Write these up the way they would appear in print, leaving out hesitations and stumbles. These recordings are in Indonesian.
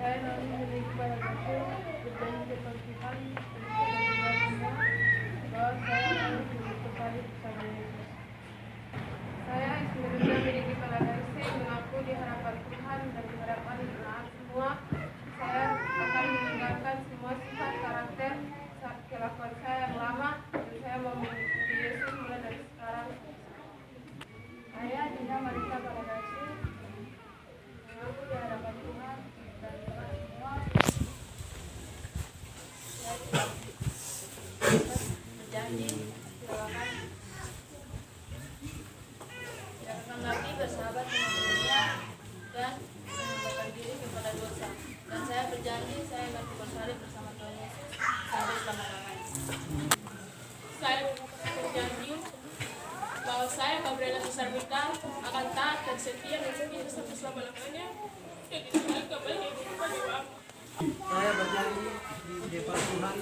Saya lalu memiliki barang-barang berjanji depan Tuhan dan semua bahwa saya akan hidup kembali bersama Yesus. Saya sebenarnya memiliki barang-barang mengaku di hadapan Tuhan dan di hadapan jemaat semua. Saya akan meninggalkan semua sifat karakter kelakuan saya yang lama dan saya mau mengikuti Yesus mulai dari sekarang. Saya Dina Marita Baladasi mengaku di hadapan Tuhan dan jemaat semua. Saya berjanji tidak akan lagi bersahabat dengan dunia dan mengembalikan diri kepada dosa. Dan saya berjanji saya akan bersalib bersama Tuhan Yesus sampai selama-lamanya. Saya berjanji bahwa saya, Gabriela Besar Bintang, akan taat dan setia dan setia sampai selama-lamanya dan tidak kembali kehidupan di bawah. Saya berjanji di depan Tuhan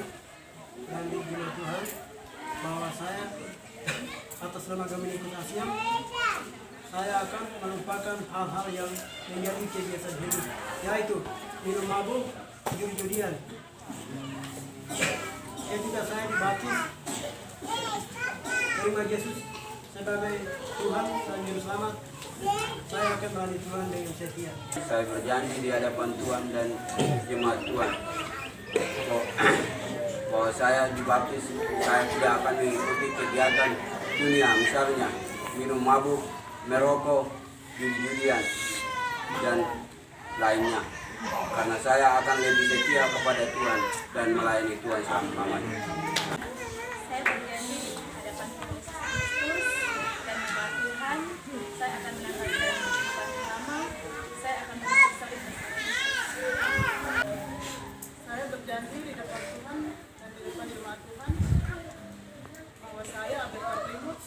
dan di hadirat Tuhan bahwa saya atas nama Dominicus Asia saya akan melupakan hal-hal yang menjadi kebiasaan hidup, yaitu minum mabuk, judi-judian. Ketika saya dibaptis, terima Yesus sebagai Tuhan dan Juru Selamat, saya akan melayani Tuhan dengan setia. Saya berjanji di hadapan Tuhan dan jemaat Tuhan bahwa saya dibaptis, saya tidak akan mengikuti kegiatan dunia, misalnya minum mabuk, merokok, judi-judian, dan lainnya. Karena saya akan lebih setia kepada Tuhan dan melayani Tuhan selama-lamanya. Saya berjanji di hadapan Tuhan Yesus Kristus dan jemaat Tuhan, saya akan menanggalkan kehidupan lama, saya akan bersalib bersama Yesus. Saya berjanji di depan Tuhan dan di depan jemaat Tuhan bahwa saya Abel Primus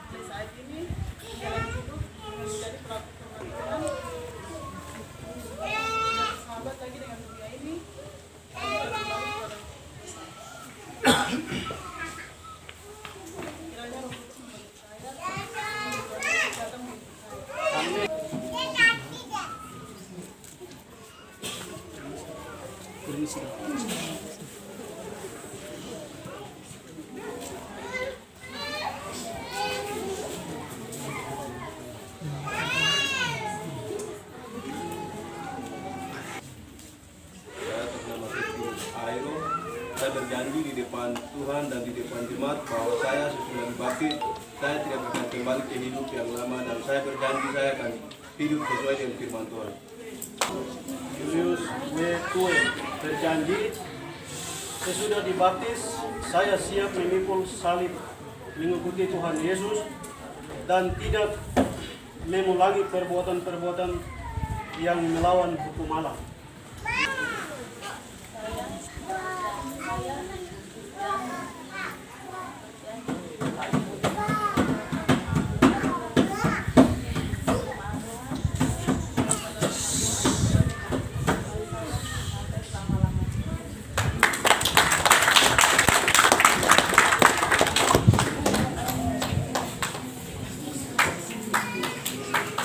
mulai saat ini menjalani hidup menjadi pelaku firman Tuhan, tidak bersahabat lagi dengan dunia ini, dan tidak kembali kepada dosa. Kiranya Roh Kudus membantu saya untuk datang menghidup saya. Permisi. Saya berjanji di depan Tuhan dan di depan jemaat bahwa saya sesudah dibaptis, saya tidak akan kembali ke hidup yang lama dan saya berjanji saya akan hidup sesuai dengan firman Tuhan. Julius W. Tue berjanji sesudah dibaptis saya siap memikul salib mengikuti Tuhan Yesus dan tidak mengulangi perbuatan-perbuatan yang melawan hukum Allah.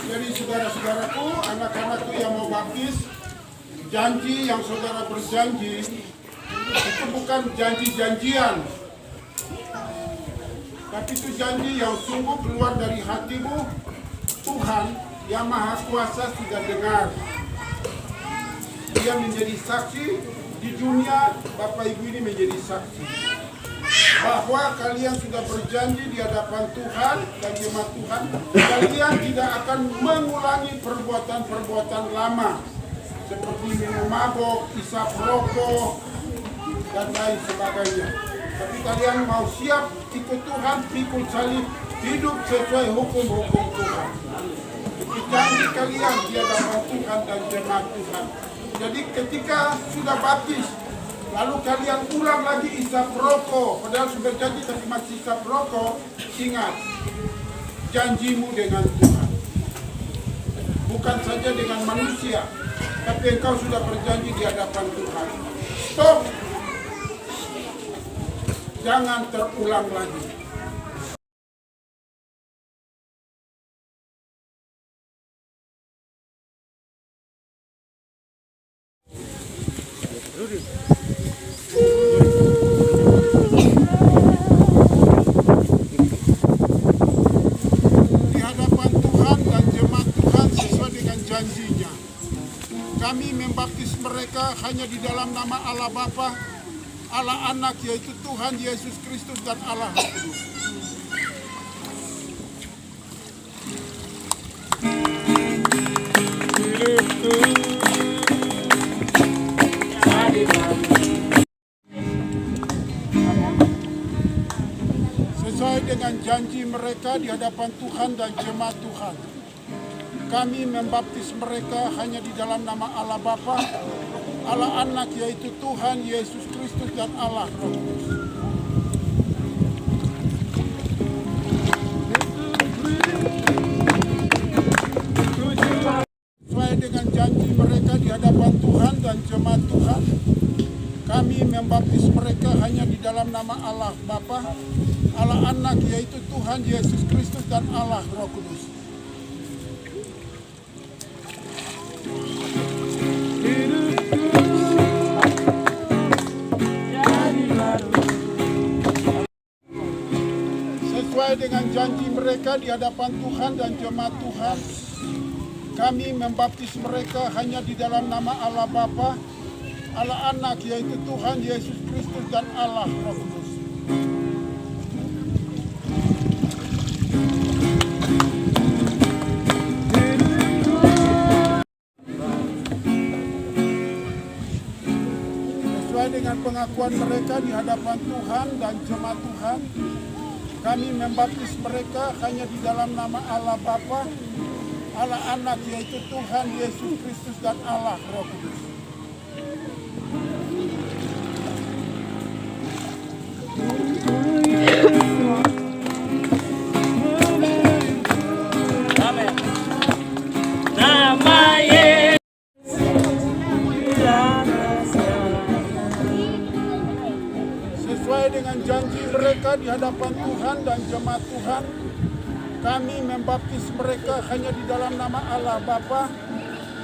Jadi saudara-saudaraku, anak-anakku yang mau baptis, janji yang saudara berjanji itu bukan janji-janjian, tapi itu janji yang sungguh keluar dari hatimu. Tuhan yang Maha Kuasa sudah dengar. Dia menjadi saksi di dunia, Bapak Ibu ini menjadi saksi bahwa kalian sudah berjanji di hadapan Tuhan dan jemaat Tuhan, kalian tidak akan mengulangi perbuatan-perbuatan lama seperti minum mabok, isap rokok, dan lain sebagainya. Tapi kalian mau siap ikut Tuhan, pikul salib, hidup sesuai hukum-hukum Tuhan. Itu janji kalian di hadapan Tuhan dan jemaat Tuhan. Jadi ketika sudah baptis, lalu kalian ulang lagi isap rokok, padahal sudah janji tapi masih isap rokok, ingat, janjimu dengan Tuhan. Bukan saja dengan manusia, tapi engkau sudah berjanji di hadapan Tuhan. Stop! Jangan terulang lagi. Di hadapan Tuhan dan jemaat Tuhan sesuai dengan janjinya, kami membaptis mereka hanya di dalam nama Allah Bapa, Allah Anak yaitu Tuhan Yesus Kristus dan Allah Roh Kudus. Sesuai dengan janji mereka di hadapan Tuhan dan jemaat Tuhan, kami membaptis mereka hanya di dalam nama Allah Bapa, Allah Anak yaitu Tuhan Yesus Kristus dan Allah Roh Kudus. Sesuai dengan janji mereka di hadapan Tuhan dan jemaat Tuhan, kami membaptis mereka hanya di dalam nama Allah Bapa, Allah Anak yaitu Tuhan Yesus Kristus dan Allah Roh Kudus. Sesuai dengan janji mereka di hadapan Tuhan dan jemaat Tuhan, kami membaptis mereka hanya di dalam nama Allah Bapa, Allah Anak yaitu Tuhan Yesus Kristus dan Allah Roh Kudus. Sesuai dengan pengakuan mereka di hadapan Tuhan dan jemaat Tuhan, kami membaptis mereka hanya di dalam nama Allah Bapa, Allah Anak yaitu Tuhan Yesus Kristus dan Allah Roh Kudus. Sesuai dengan janji mereka di hadapan Tuhan dan jemaat Tuhan, kami membaptis mereka hanya di dalam nama Allah Bapa,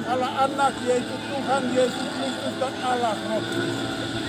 Allah Anak yaitu Tuhan Yesus Kristus dan Allah Roh Kudus.